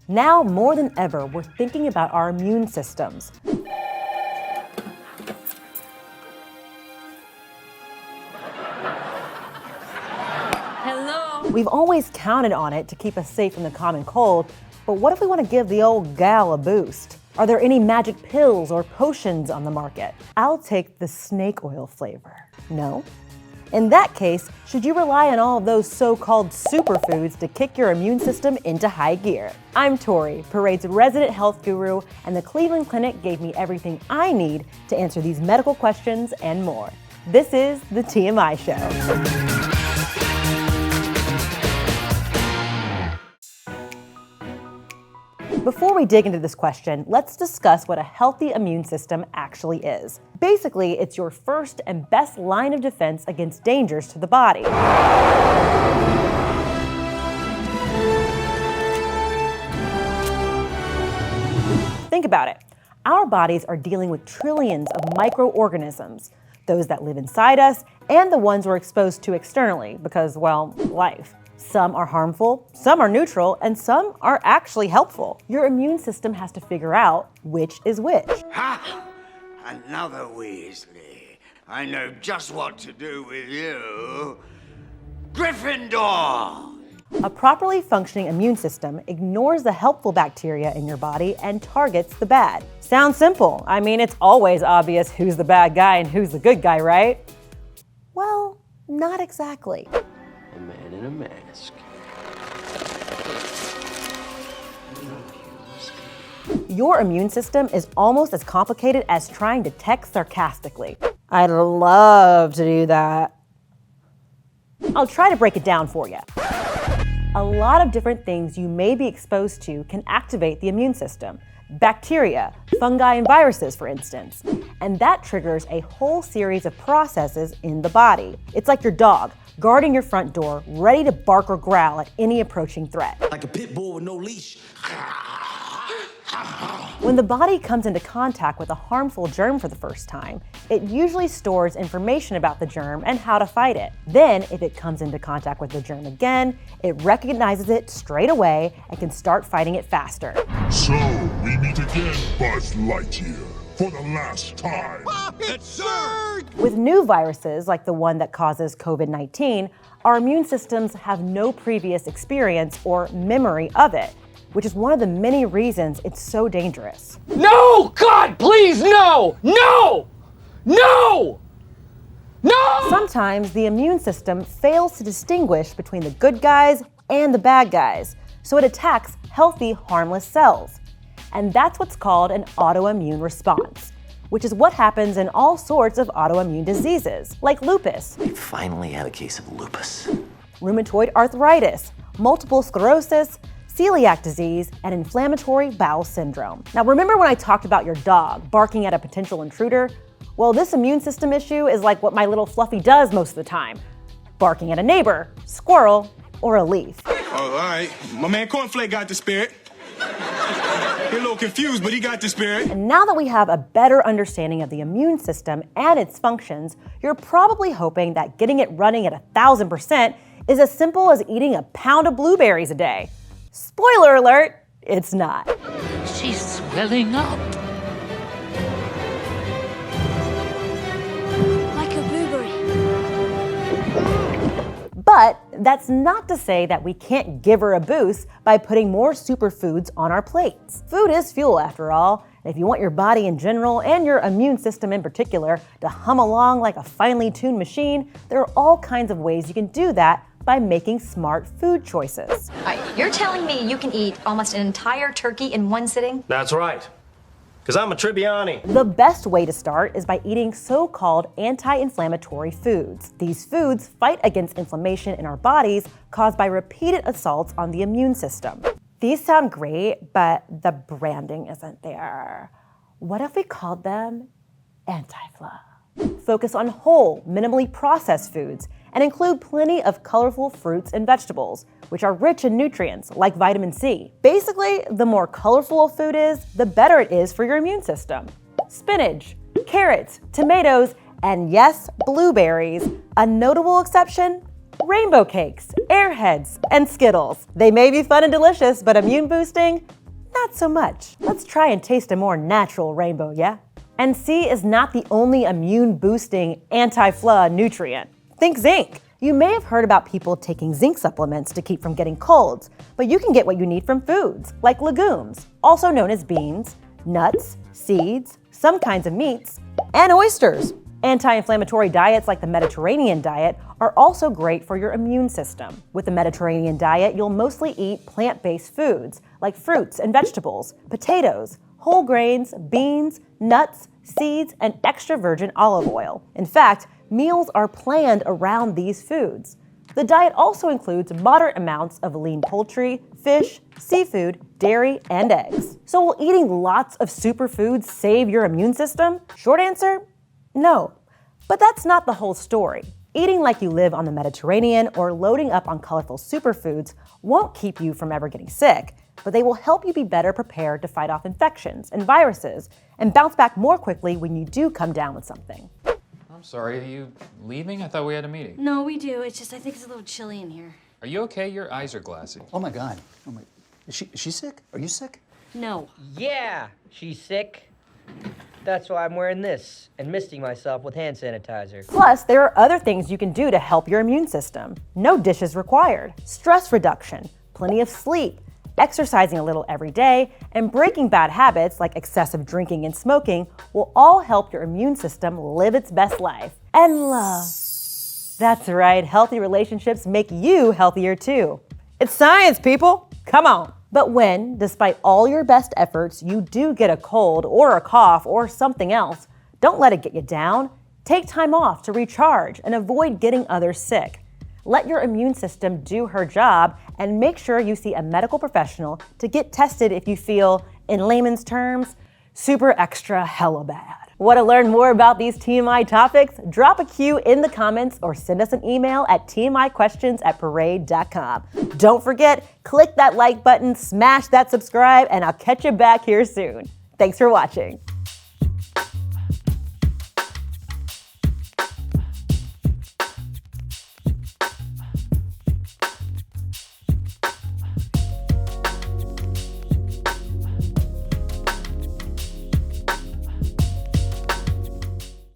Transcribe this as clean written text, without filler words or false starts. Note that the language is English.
Now more than ever, we're thinking about our immune systems. Hello. We've always counted on it to keep us safe from the common cold, but what if we want to give the old gal a boost? Are there any magic pills or potions on the market? I'll take the snake oil flavor. No? In that case, should you rely on all of those so-called superfoods to kick your immune system into high gear? I'm Torri, Parade's resident health guru, and the Cleveland Clinic gave me everything I need to answer these medical questions and more. This is the TMI Show. Before we dig into this question, let's discuss what a healthy immune system actually is. Basically, it's your first and best line of defense against dangers to the body. Think about it. Our bodies are dealing with trillions of microorganisms, those that live inside us and the ones we're exposed to externally because, well, life. Some are harmful, some are neutral, and some are actually helpful. Your immune system has to figure out which is which. Ha! Another Weasley. I know just what to do with you. Gryffindor! A properly functioning immune system ignores the helpful bacteria in your body and targets the bad. Sounds simple. I mean, it's always obvious who's the bad guy and who's the good guy, right? Well, not exactly. A man in a mask. Your immune system is almost as complicated as trying to text sarcastically. I'd love to do that. I'll try to break it down for you. A lot of different things you may be exposed to can activate the immune system. Bacteria, fungi, and viruses, for instance. And that triggers a whole series of processes in the body. It's like your dog, guarding your front door, ready to bark or growl at any approaching threat. Like a pit bull with no leash. When the body comes into contact with a harmful germ for the first time, it usually stores information about the germ and how to fight it. Then, if it comes into contact with the germ again, it recognizes it straight away and can start fighting it faster. So, we meet again, Buzz Lightyear, for the last time. With new viruses, like the one that causes COVID-19, our immune systems have no previous experience or memory of it, which is one of the many reasons it's so dangerous. No! God, please, no! No! No! No! Sometimes the immune system fails to distinguish between the good guys and the bad guys, so it attacks healthy, harmless cells. And that's what's called an autoimmune response, which is what happens in all sorts of autoimmune diseases, like lupus. We finally have a case of lupus. Rheumatoid arthritis, multiple sclerosis, celiac disease, and inflammatory bowel syndrome. Now, remember when I talked about your dog barking at a potential intruder? Well, this immune system issue is like what my little Fluffy does most of the time, barking at a neighbor, squirrel, or a leaf. Oh, all right. My man Cornflake got the spirit. He's a little confused, but he got the spirit. And now that we have a better understanding of the immune system and its functions, you're probably hoping that getting it running at 1,000% is as simple as eating a pound of blueberries a day. Spoiler alert, it's not. She's swelling up. Like a blueberry. But that's not to say that we can't give her a boost by putting more superfoods on our plates. Food is fuel, after all, and if you want your body in general and your immune system in particular to hum along like a finely tuned machine, there are all kinds of ways you can do that by making smart food choices. You're telling me you can eat almost an entire turkey in one sitting? That's right. Because I'm a Tribbiani. The best way to start is by eating so-called anti-inflammatory foods. These foods fight against inflammation in our bodies caused by repeated assaults on the immune system. These sound great, but the branding isn't there. What if we called them anti-fluff? Focus on whole, minimally processed foods and include plenty of colorful fruits and vegetables, which are rich in nutrients like vitamin C. Basically, the more colorful a food is, the better it is for your immune system. Spinach, carrots, tomatoes, and yes, blueberries. A notable exception, Rainbow cakes, airheads, and Skittles. They may be fun and delicious, but immune boosting? Not so much. Let's try and taste a more natural rainbow, yeah? And C is not the only immune boosting anti-flu nutrient. Think zinc. You may have heard about people taking zinc supplements to keep from getting colds, but you can get what you need from foods, like legumes, also known as beans, nuts, seeds, some kinds of meats, and oysters. Anti-inflammatory diets like the Mediterranean diet are also great for your immune system. With the Mediterranean diet, you'll mostly eat plant-based foods like fruits and vegetables, potatoes, whole grains, beans, nuts, seeds, and extra virgin olive oil. In fact, meals are planned around these foods. The diet also includes moderate amounts of lean poultry, fish, seafood, dairy, and eggs. So will eating lots of superfoods save your immune system? Short answer, no. But that's not the whole story. Eating like you live on the Mediterranean or loading up on colorful superfoods won't keep you from ever getting sick, but they will help you be better prepared to fight off infections and viruses and bounce back more quickly when you do come down with something. I'm sorry, are you leaving? I thought we had a meeting. No, we do. It's just I think it's a little chilly in here. Are you okay? Your eyes are glassy. Oh my God. Is she sick? Are you sick? No. Yeah, she's sick. That's why I'm wearing this and misting myself with hand sanitizer. Plus, there are other things you can do to help your immune system. No dishes required. Stress reduction, plenty of sleep, exercising a little every day, and breaking bad habits like excessive drinking and smoking will all help your immune system live its best life. And love. That's right, healthy relationships make you healthier too. It's science, people. Come on. But when, despite all your best efforts, you do get a cold or a cough or something else, don't let it get you down. Take time off to recharge and avoid getting others sick. Let your immune system do her job and make sure you see a medical professional to get tested if you feel, in layman's terms, super extra hella bad. Want to learn more about these TMI topics? Drop a Q in the comments or send us an email at tmiquestions@parade.com. Don't forget, click that like button, smash that subscribe, and I'll catch you back here soon. Thanks for watching.